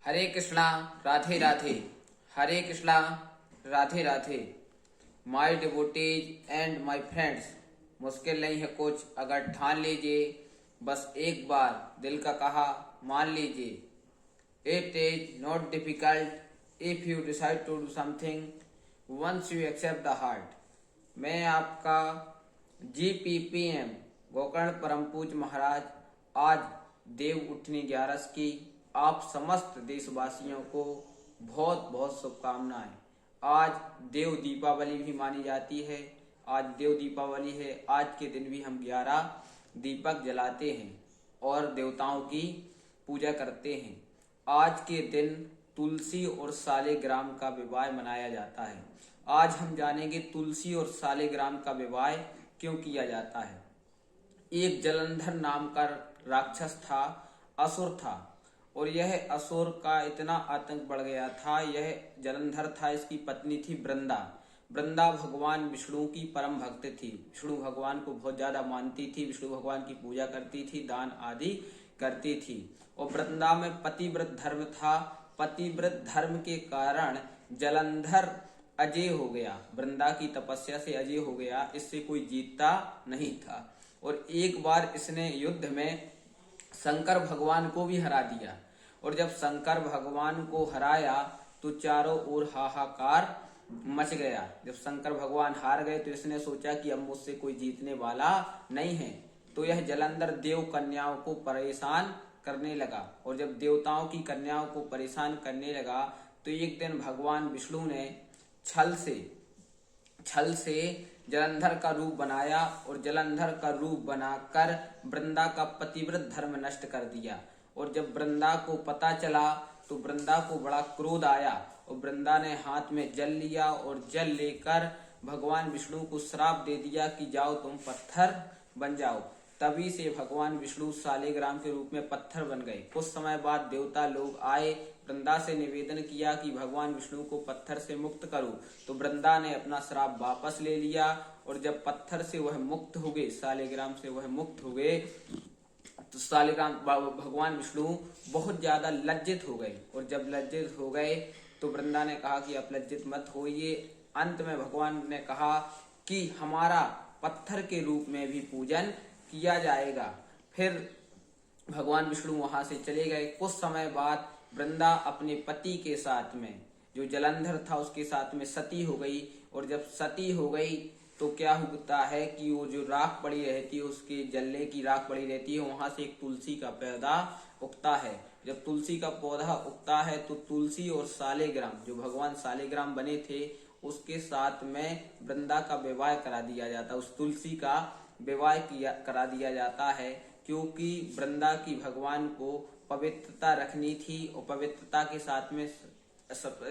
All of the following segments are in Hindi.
Hare Krishna Radhe Radhe. Hare Krishna Radhe Radhe. My devotees and my friends, मुश्किल नहीं है कुछ अगर ठान लीजिए, बस एक बार दिल का कहा मान लीजिए। It is not difficult if you decide to do something once you accept the heart. मैं आपका GPPM गोकर्ण परम पूज महाराज आज देव उठनी 11 की आप समस्त देशवासियों को बहुत बहुत शुभकामनाएं। आज देव दीपावली भी मानी जाती है। आज देव दीपावली है। आज के दिन भी हम 11 दीपक जलाते हैं और देवताओं की पूजा करते हैं। आज के दिन तुलसी और सालिग्राम का विवाह मनाया जाता है। आज हम जानेंगे तुलसी और सालिग्राम का विवाह क्यों किया जाता है। एक जलंधर नाम का राक्षस था, असुर था, और यह असुर का इतना आतंक बढ़ गया था। यह जलंधर था, इसकी पत्नी थी वृंदा। वृंदा भगवान विष्णु की परम भक्त थी। विष्णु भगवान को बहुत ज्यादा मानती थी, विष्णु भगवान की पूजा करती थी, दान आदि करती थी। और वृंदा में पतिव्रत धर्म था। पतिव्रत धर्म के कारण जलंधर अजय हो गया, वृंदा की तपस्या से अजय हो गया। इससे कोई जीतता नहीं था। और एक बार इसने युद्ध में शंकर भगवान को भी हरा दिया। और जब शंकर भगवान को हराया तो चारों ओर हाहाकार मच गया। जब शंकर भगवान हार गए तो इसने सोचा कि अब मुझसे कोई जीतने वाला नहीं है। तो यह जलंधर देव कन्याओं को परेशान करने लगा। और जब देवताओं की कन्याओं को परेशान करने लगा तो एक दिन भगवान विष्णु ने छल से जलंधर का रूप बनाया और जलंधर का रूप बनाकर वृंदा का पतिव्रत धर्म नष्ट कर दिया। और जब वृंदा को पता चला तो वृंदा को बड़ा क्रोध आया और वृंदा ने हाथ में जल लिया और जल लेकर भगवान विष्णु को श्राप दे दिया कि जाओ तुम पत्थर बन जाओ। तभी से भगवान विष्णु सालिग्राम के रूप में पत्थर बन गए। कुछ समय बाद देवता लोग आए, वृंदा से निवेदन किया कि भगवान विष्णु को पत्थर से मुक्त करो। तो वृंदा ने अपना श्राप वापस ले लिया और जब पत्थर से वह मुक्त हो गए, सालिग्राम से वह मुक्त हो गए, तो सालिग्राम भगवान विष्णु बहुत ज्यादा लज्जित हो गए। और जब लज्जित हो गए तो वृंदा ने कहा कि आप लज्जित मत होइए। अंत में भगवान ने कहा कि हमारा पत्थर के रूप में भी पूजन किया जाएगा। फिर भगवान विष्णु वहां से चले गए। कुछ समय बाद वृंदा अपने पति के साथ में, जो जलंधर था, उसके साथ में सती हो गई। और जब सती हो गई तो क्या होता है कि वो जो राख पड़ी रहती है, उसके जलने की राख पड़ी रहती है, वहां से एक तुलसी का पौधा उगता है। जब तुलसी का पौधा उगता है तो तुलसी और सालिग्राम, जो भगवान सालिग्राम बने थे, उसके साथ में वृंदा का विवाह करा दिया जाता है। उस तुलसी का विवाह करा दिया जाता है क्योंकि वृंदा की भगवान को पवित्रता रखनी थी और पवित्रता के साथ में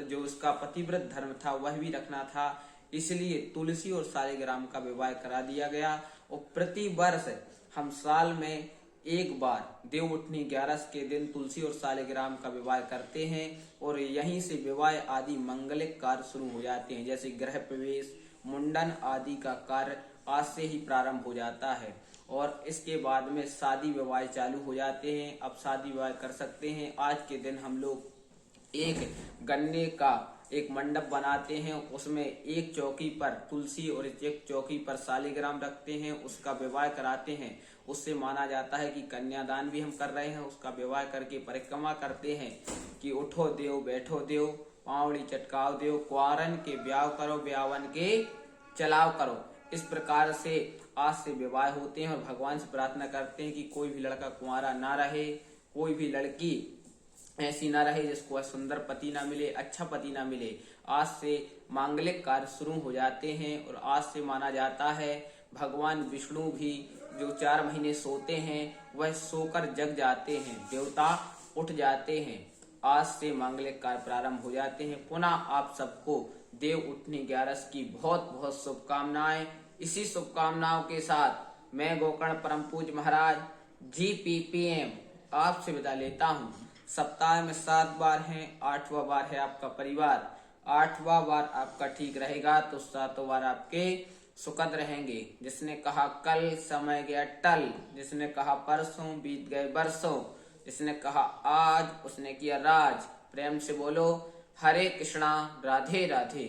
जो उसका पतिव्रत धर्म था वह भी रखना था। इसलिए तुलसी और सालिग्राम का विवाह करा दिया गया। और प्रति वर्ष हम साल में एक बार देव उठनी 11 के दिन तुलसी और सालिग्राम का विवाह करते हैं और यहीं से विवाह आदि मंगलिक कार्य शुरू हो जाते हैं। जैसे गृह प्रवेश, मुंडन आदि का कार्य आज से ही प्रारंभ हो जाता है। और इसके बाद में शादी विवाह चालू हो जाते हैं। अब शादी विवाह कर सकते हैं। आज के दिन हम लोग एक गन्ने का एक मंडप बनाते हैं, उसमें एक चौकी पर तुलसी और एक चौकी पर सालिग्राम रखते हैं, उसका विवाह कराते हैं। उससे माना जाता है कि कन्यादान भी हम कर रहे हैं। उसका विवाह करके परिक्रमा करते हैं कि उठो देव बैठो देव, पावड़ी चटकाओ देव, कुंवारन के ब्याह करो, ब्यावन के चलाव करो। इस प्रकार से आज से विवाह होते हैं और भगवान से प्रार्थना करते हैं कि कोई भी लड़का कुंवारा ना रहे, कोई भी लड़की ऐसी ना रहे जिसको सुंदर पति ना मिले, अच्छा पति ना मिले। आज से मांगलिक कार्य शुरू हो जाते हैं। और आज से माना जाता है भगवान विष्णु भी जो 4 महीने सोते हैं वह सोकर जग जाते हैं, देवता उठ जाते हैं। आज से मांगलिक कार्य प्रारंभ हो जाते हैं। पुनः आप सबको देव उठनी 11 की बहुत बहुत शुभकामनाएं। इसी शुभकामनाओं के साथ मैं गोकर्ण परम पूज महाराज GPPM आपसे विदा लेता हूँ। सप्ताह में 7 बार है, 8वां बार है आपका परिवार। 8वां बार आपका ठीक रहेगा तो 7वां बार आपके सुखद रहेंगे। जिसने कहा कल समय गया टल, जिसने कहा परसों बीत गए बरसों, जिसने कहा आज उसने किया राज। प्रेम से बोलो हरे कृष्णा राधे राधे।